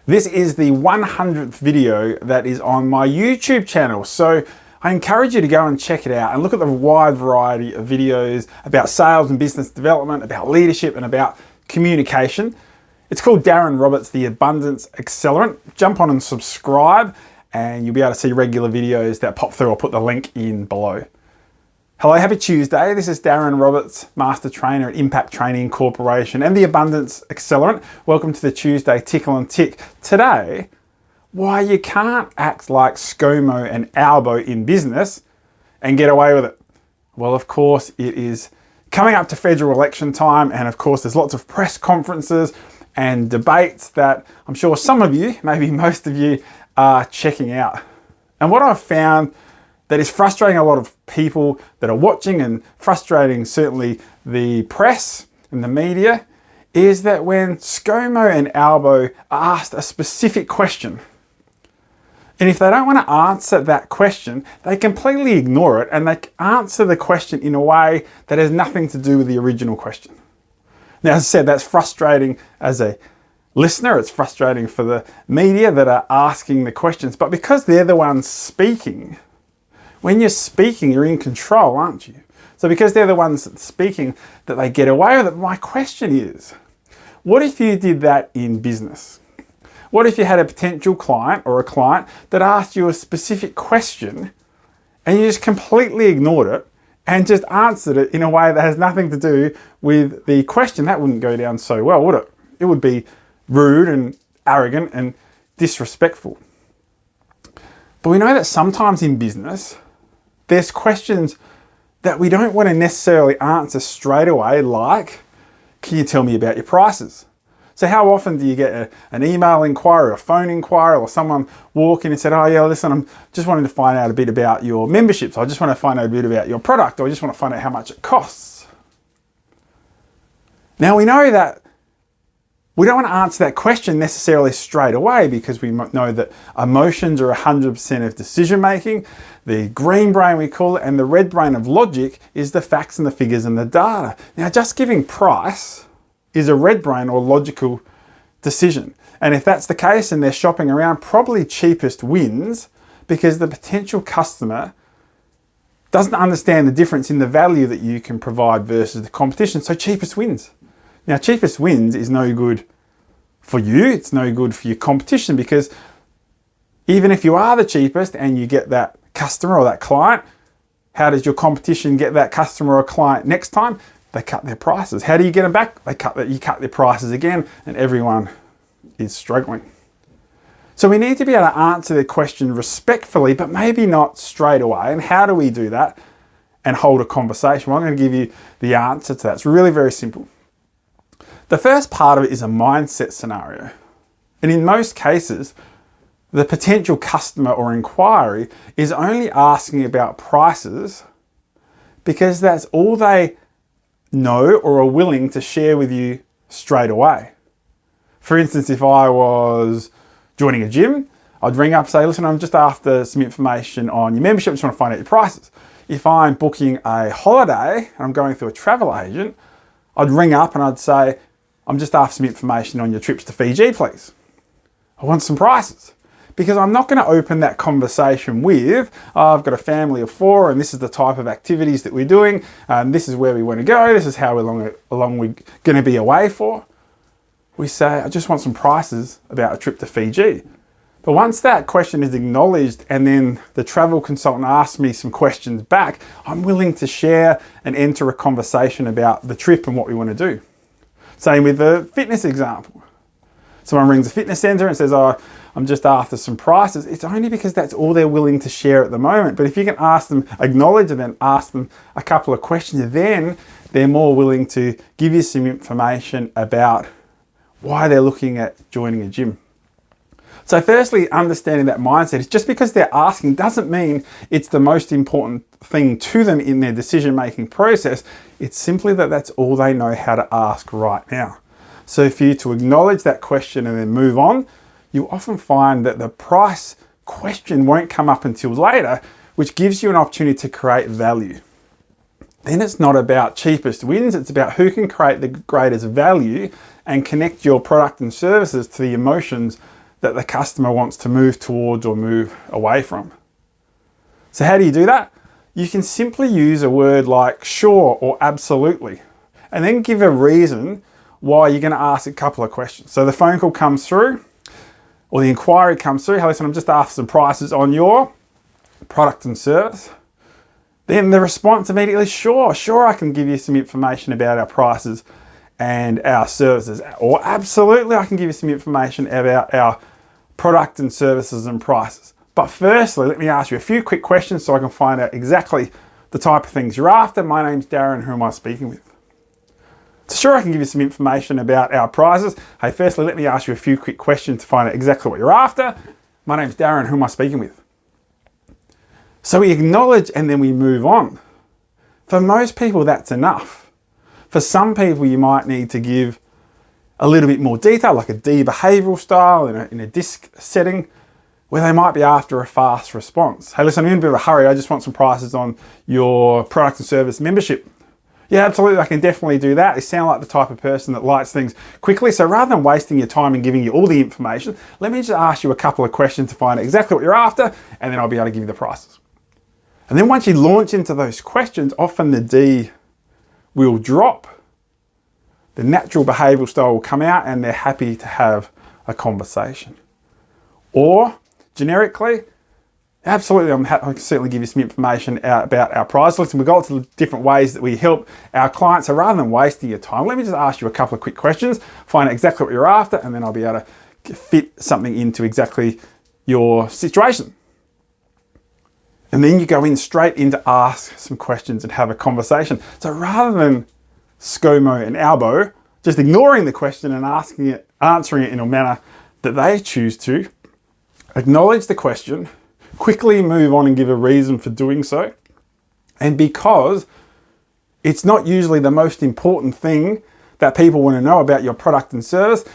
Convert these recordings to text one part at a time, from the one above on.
This is the 100th video that is on my YouTube channel, so I encourage you to go and check it out and look at the wide variety of videos about sales and business development, about leadership and about communication. It's called Darren Roberts, the Abundance Accelerant. Jump on and subscribe and you'll be able to see regular videos that pop through. I'll put the link in below. Hello, happy Tuesday. This is Darren Roberts, Master Trainer at Impact Training Corporation and the Abundance Accelerant. Welcome to the Tuesday Tickle and Tick. Today, why you can't act like Scomo and Albo in business and get away with it. Well, of course, it is coming up to federal election time, and of course, there's lots of press conferences and debates that I'm sure some of you, maybe most of you, are checking out. And what I've found that is frustrating a lot of people that are watching, and frustrating certainly the press and the media, is that when Scomo and Albo are asked a specific question, and if they don't want to answer that question, they completely ignore it and they answer the question in a way that has nothing to do with the original question. Now, as I said, that's frustrating as a listener. It's frustrating for the media that are asking the questions, but because they're the ones speaking, when you're speaking, you're in control, aren't you? So because they're the ones speaking, that they get away with it. My question is, what if you did that in business? What if you had a potential client or a client that asked you a specific question and you just completely ignored it and just answered it in a way that has nothing to do with the question? That wouldn't go down so well, would it? It would be rude and arrogant and disrespectful. But we know that sometimes in business, there's questions that we don't want to necessarily answer straight away, like, can you tell me about your prices? So how often do you get an email inquiry or a phone inquiry, or someone walk in and said, oh yeah, listen, I'm just wanting to find out a bit about your memberships. I just want to find out a bit about your product, or I just want to find out how much it costs. Now we know that we don't want to answer that question necessarily straight away, because we know that emotions are 100% of decision making. The green brain, we call it, and the red brain of logic is the facts and the figures and the data. Now, just giving price is a red brain or logical decision. And if that's the case and they're shopping around, probably cheapest wins, because the potential customer doesn't understand the difference in the value that you can provide versus the competition. So cheapest wins. Now, cheapest wins is no good for you. It's no good for your competition, because even if you are the cheapest and you get that customer or that client, how does your competition get that customer or client next time? They cut their prices. How do you get them back? You cut their prices again, and everyone is struggling. So we need to be able to answer the question respectfully, but maybe not straight away. And how do we do that and hold a conversation? Well, I'm going to give you the answer to that. It's really very simple. The first part of it is a mindset scenario. And in most cases, the potential customer or inquiry is only asking about prices because that's all they know or are willing to share with you straight away. For instance, if I was joining a gym, I'd ring up and say, listen, I'm just after some information on your membership. I just want to find out your prices. If I'm booking a holiday and I'm going through a travel agent, I'd ring up and I'd say, I'm just after some information on your trips to Fiji, please. I want some prices. Because I'm not going to open that conversation with, oh, I've got a family of 4 and this is the type of activities that we're doing, and this is where we want to go, this is how long we're going to be away for. We say, I just want some prices about a trip to Fiji. But once that question is acknowledged and then the travel consultant asks me some questions back, I'm willing to share and enter a conversation about the trip and what we want to do. Same with the fitness example. Someone rings a fitness center and says, oh, I'm just after some prices. It's only because that's all they're willing to share at the moment. But if you can ask them, acknowledge and then ask them a couple of questions, then they're more willing to give you some information about why they're looking at joining a gym. So firstly, understanding that mindset is just because they're asking doesn't mean it's the most important thing to them in their decision-making process. It's simply that that's all they know how to ask right now. So for you to acknowledge that question and then move on, you often find that the price question won't come up until later, which gives you an opportunity to create value. Then it's not about cheapest wins, it's about who can create the greatest value and connect your product and services to the emotions that the customer wants to move towards or move away from. So how do you do that? You can simply use a word like sure or absolutely, and then give a reason why you're going to ask a couple of questions. So the phone call comes through, or the inquiry comes through. Hey, listen, I'm just after some prices on your product and service. Then the response immediately, sure, I can give you some information about our prices and our services. Or absolutely, I can give you some information about our product and services and prices. But firstly, let me ask you a few quick questions so I can find out exactly the type of things you're after. My name's Darren, who am I speaking with? So sure, I can give you some information about our prices. Hey, firstly, let me ask you a few quick questions to find out exactly what you're after. My name's Darren, who am I speaking with? So we acknowledge and then we move on. For most people, that's enough. For some people, you might need to give a little bit more detail, like a D behavioral style in a DISC setting, where they might be after a fast response. Hey, listen, I'm in a bit of a hurry. I just want some prices on your product and service membership. Yeah, absolutely, I can definitely do that. They sound like the type of person that likes things quickly. So rather than wasting your time and giving you all the information, let me just ask you a couple of questions to find out exactly what you're after, and then I'll be able to give you the prices. And then once you launch into those questions, often the D will drop. The natural behavioral style will come out and they're happy to have a conversation. Or generically, absolutely, I can certainly give you some information about our price. Listen, we've got lots of different ways that we help our clients. So rather than wasting your time, let me just ask you a couple of quick questions, find out exactly what you're after, and then I'll be able to fit something into exactly your situation. And then you go in straight into ask some questions and have a conversation. So rather than Scomo and Albo just ignoring the question and answering it in a manner that they choose to, acknowledge the question, quickly move on and give a reason for doing so. And because it's not usually the most important thing that people want to know about your product and service,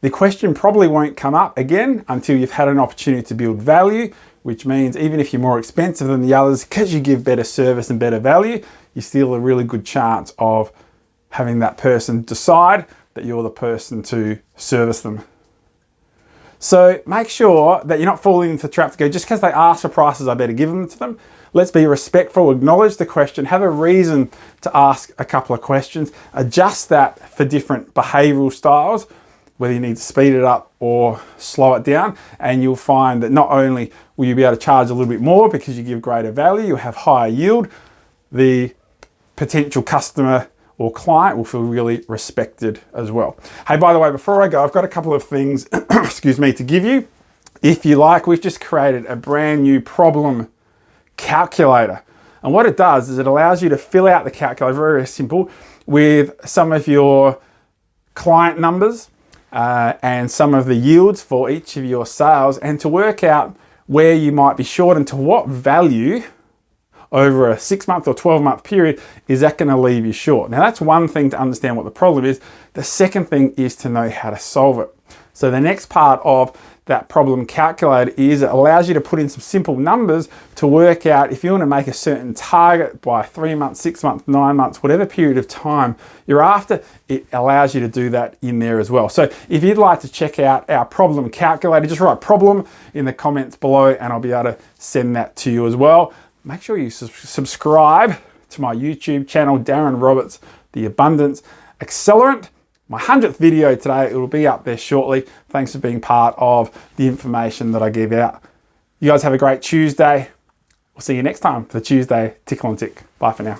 the question probably won't come up again until you've had an opportunity to build value, which means even if you're more expensive than the others, because you give better service and better value, you still have a really good chance of having that person decide that you're the person to service them. So make sure that you're not falling into the trap to go, just because they ask for prices, I better give them to them. Let's be respectful, acknowledge the question, have a reason to ask a couple of questions, adjust that for different behavioral styles, whether you need to speed it up or slow it down, and you'll find that not only will you be able to charge a little bit more because you give greater value, you'll have higher yield, the potential customer or client will feel really respected as well. Hey, by the way, before I go, I've got a couple of things, excuse me, to give you. If you like, we've just created a brand new problem calculator. And what it does is it allows you to fill out the calculator, very simple, with some of your client numbers, and some of the yields for each of your sales, and to work out where you might be short and to what value over a 6-month or 12-month period is that going to leave you short. Now that's one thing to understand what the problem is. The second thing is to know how to solve it. So the next part of that problem calculator is it allows you to put in some simple numbers to work out if you want to make a certain target by 3 months, 6 months, 9 months, whatever period of time you're after, it allows you to do that in there as well. So if you'd like to check out our problem calculator, just write problem in the comments below and I'll be able to send that to you as well. Make sure you subscribe to my YouTube channel, Darren Roberts, The Abundance Accelerant. My 100th video today, it will be up there shortly. Thanks for being part of the information that I give out. You guys have a great Tuesday. We'll see you next time for the Tuesday Tickle and Tick. Bye for now.